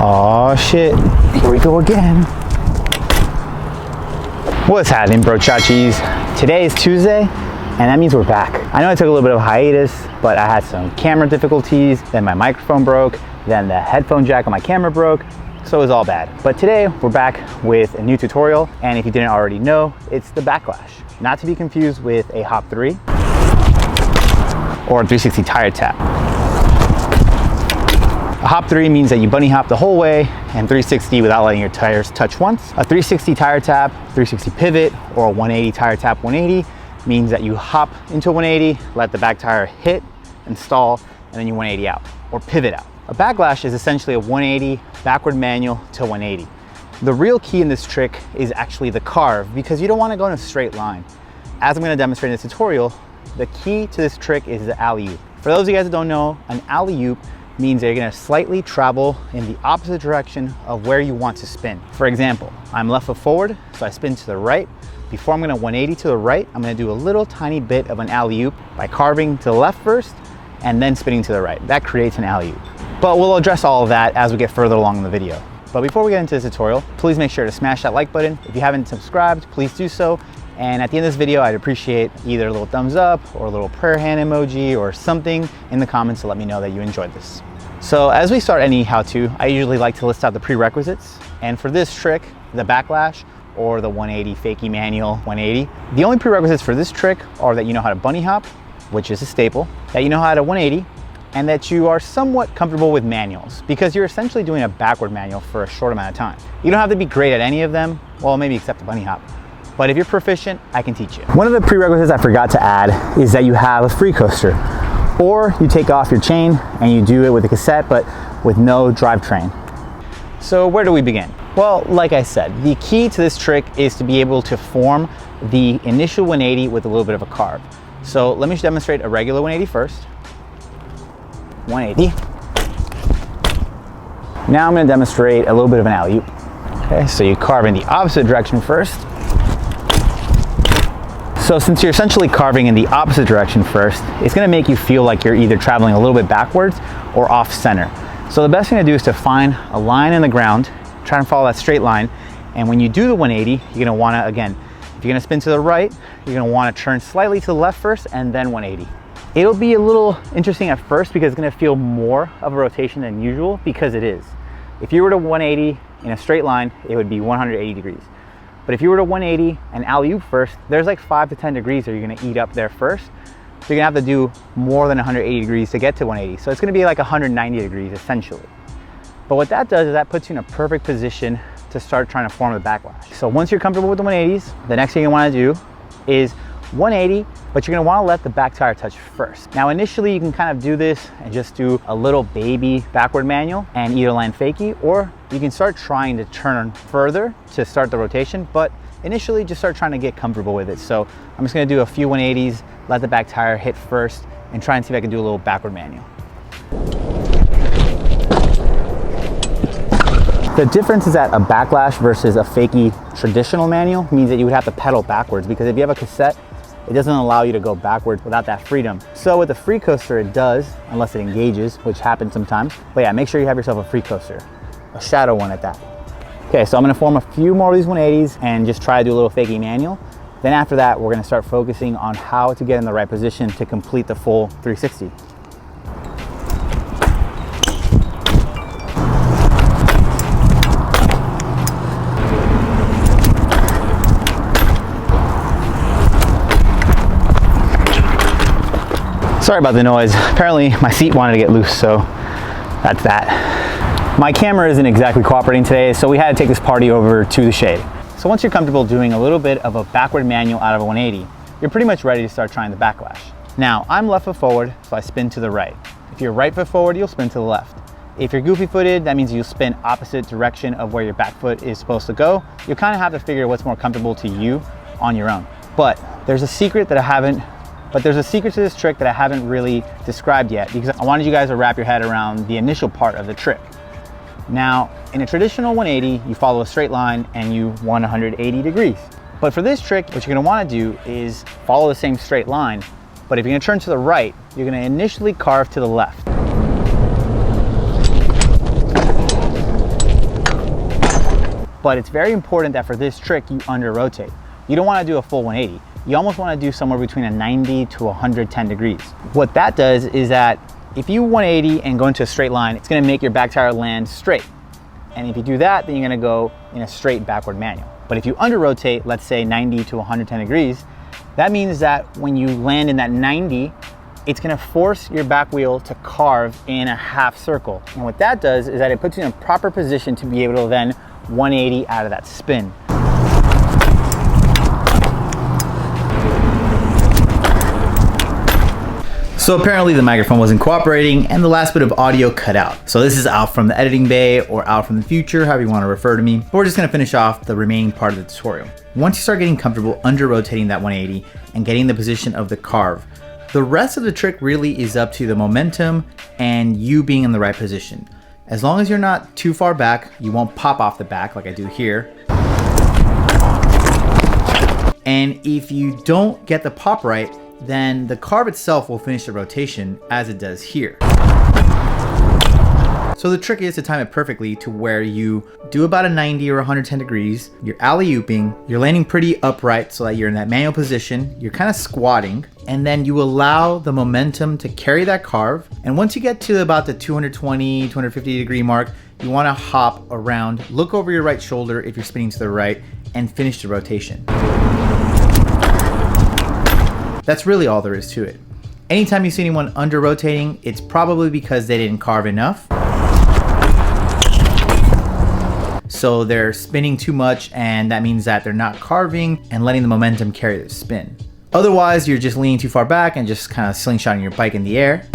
Oh shit, here we go again. What's happening, bro chachis? Today is Tuesday, and that means we're back. I know I took a little bit of a hiatus, but I had some camera difficulties, then my microphone broke, then the headphone jack on my camera broke, so it was all bad. But today we're back with a new tutorial, and if you didn't already know, it's the Backlash. Not to be confused with a Hop 3 or a 360 tire tap. A Hop 3 means that you bunny hop the whole way, and 360 without letting your tires touch once. A 360 tire tap, 360 pivot, or a 180 tire tap 180 means that you hop into a 180, let the back tire hit and stall, and then you 180 out, or pivot out. A Backlash is essentially a 180 backward manual to 180. The real key in this trick is actually the carve, because you don't want to go in a straight line. As I'm going to demonstrate in this tutorial, the key to this trick is the alley-oop. For those of you guys that don't know, an alley-oop means that you're going to slightly travel in the opposite direction of where you want to spin. For example, I'm left foot forward, so I spin to the right. Before I'm going to 180 to the right, I'm going to do a little tiny bit of an alley-oop by carving to the left first and then spinning to the right. That creates an alley-oop. But we'll address all of that as we get further along in the video. But before we get into this tutorial, please make sure to smash that like button. If you haven't subscribed, please do so. And at the end of this video, I'd appreciate either a little thumbs up or a little prayer hand emoji or something in the comments to let me know that you enjoyed this. So as we start any how-to, I usually like to list out the prerequisites. And for this trick, the Backlash or the 180 fakie manual 180, the only prerequisites for this trick are that you know how to bunny hop, which is a staple, that you know how to 180, and that you are somewhat comfortable with manuals, because you're essentially doing a backward manual for a short amount of time. You don't have to be great at any of them, well, maybe except the bunny hop. But if you're proficient, I can teach you. One of the prerequisites I forgot to add is that you have a Freecoaster, or you take off your chain and you do it with a cassette, but with no drivetrain. So where do we begin? Well, like I said, the key to this trick is to be able to form the initial 180 with a little bit of a carve. So let me demonstrate a regular 180 first. 180. Now I'm going to demonstrate a little bit of an alley-oop. Okay, so you carve in the opposite direction first. So since you're essentially carving in the opposite direction first, it's going to make you feel like you're either traveling a little bit backwards or off center. So the best thing to do is to find a line in the ground, try and follow that straight line. And when you do the 180, you're going to want to, again, if you're going to spin to the right, you're going to want to turn slightly to the left first and then 180. It'll be a little interesting at first because it's going to feel more of a rotation than usual, because it is. If you were to 180 in a straight line, it would be 180 degrees. But if you were to 180 and alley-oop first, there's like 5 to 10 degrees that you're going to eat up there first. So you're going to have to do more than 180 degrees to get to 180. So it's going to be like 190 degrees essentially. But what that does is that puts you in a perfect position to start trying to form the Backlash. So once you're comfortable with the 180s, the next thing you want to do is 180, but you're going to want to let the back tire touch first. Now initially you can kind of do this and just do a little baby backward manual and either land fakie, or you can start trying to turn further to start the rotation, but initially just start trying to get comfortable with it. So I'm just going to do a few 180s, let the back tire hit first, and try and see if I can do a little backward manual. The difference is that a Backlash versus a fakie traditional manual means that you would have to pedal backwards, because if you have a cassette, it doesn't allow you to go backwards without that freedom. So with the Freecoaster, it does, unless it engages, which happens sometimes. But yeah, make sure you have yourself a Freecoaster, a shadow one at that. Okay, so I'm gonna form a few more of these 180s and just try to do a little fakie manual. Then after that, we're gonna start focusing on how to get in the right position to complete the full 360. Sorry about the noise. Apparently my seat wanted to get loose, so that's that. My camera isn't exactly cooperating today, so we had to take this party over to the shade. So once you're comfortable doing a little bit of a backward manual out of a 180, you're pretty much ready to start trying the Backlash. Now, I'm left foot forward, so I spin to the right. If you're right foot forward, you'll spin to the left. If you're goofy footed, that means you'll spin opposite direction of where your back foot is supposed to go. You'll kind of have to figure what's more comfortable to you on your own. But there's a secret to this trick that I haven't really described yet, because I wanted you guys to wrap your head around the initial part of the trick. Now, in a traditional 180, you follow a straight line and you 180 degrees. But for this trick, what you're gonna wanna do is follow the same straight line, but if you're gonna turn to the right, you're gonna initially carve to the left. but it's very important that for this trick, you under rotate. You don't wanna do a full 180. You almost wanna do somewhere between a 90 to 110 degrees. What that does is that if you 180 and go into a straight line, it's gonna make your back tire land straight. And if you do that, then you're gonna go in a straight backward manual. But if you under rotate, let's say 90 to 110 degrees, that means that when you land in that 90, it's gonna force your back wheel to carve in a half circle. And what that does is that it puts you in a proper position to be able to then 180 out of that spin. So apparently the microphone wasn't cooperating and the last bit of audio cut out. So this is Alf from the editing bay, or Alf from the future, however you want to refer to me. But we're just gonna finish off the remaining part of the tutorial. Once you start getting comfortable under rotating that 180 and getting the position of the carve, the rest of the trick really is up to the momentum and you being in the right position. As long as you're not too far back, you won't pop off the back like I do here. And if you don't get the pop right, then the carve itself will finish the rotation as it does here. So the trick is to time it perfectly to where you do about a 90 or 110 degrees, you're alley-ooping, you're landing pretty upright so that you're in that manual position, you're kind of squatting, and then you allow the momentum to carry that carve. And once you get to about the 220, 250 degree mark, you want to hop around, look over your right shoulder if you're spinning to the right, and finish the rotation. That's really all there is to it. Anytime you see anyone under rotating, it's probably because they didn't carve enough. So they're spinning too much, and that means that they're not carving and letting the momentum carry the spin. Otherwise, you're just leaning too far back and just kind of slingshotting your bike in the air.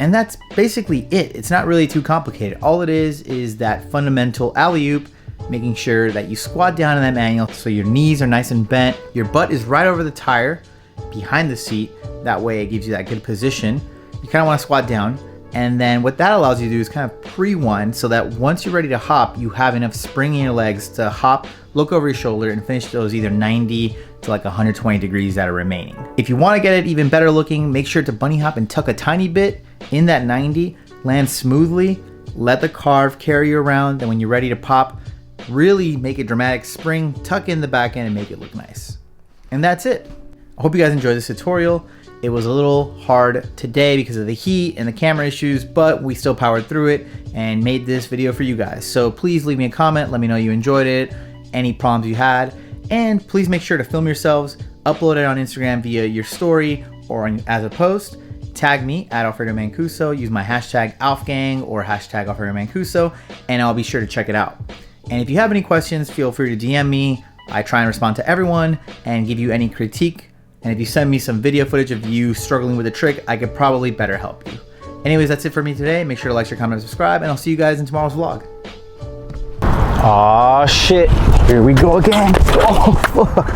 And that's basically it. It's not really too complicated. All it is that fundamental alley-oop, making sure that you squat down in that manual so your knees are nice and bent. Your butt is right over the tire behind the seat. That way it gives you that good position. You kind of want to squat down. And then what that allows you to do is kind of pre-wind so that once you're ready to hop, you have enough spring in your legs to hop, look over your shoulder, and finish those either 90 to like 120 degrees that are remaining. If you want to get it even better looking, make sure to bunny hop and tuck a tiny bit in that 90, land smoothly, let the carve carry you around, and when you're ready to pop, really make a dramatic spring, tuck in the back end, and make it look nice. And that's it. I hope you guys enjoyed this tutorial. It was a little hard today because of the heat and the camera issues, but we still powered through it and made this video for you guys. So please leave me a comment, let me know you enjoyed it, any problems you had, and please make sure to film yourselves, upload it on Instagram via your story or as a post. Tag me at Alfredo Mancuso, use my hashtag AlfGang or hashtag Alfredo Mancuso, and I'll be sure to check it out. And if you have any questions, feel free to DM me. I try and respond to everyone and give you any critique. And if you send me some video footage of you struggling with a trick, I could probably better help you. Anyways, that's it for me today. Make sure to like, share, comment, and subscribe, and I'll see you guys in tomorrow's vlog. Aw, shit. Here we go again. Oh, fuck.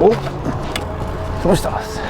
Oh. ¿Cómo estás?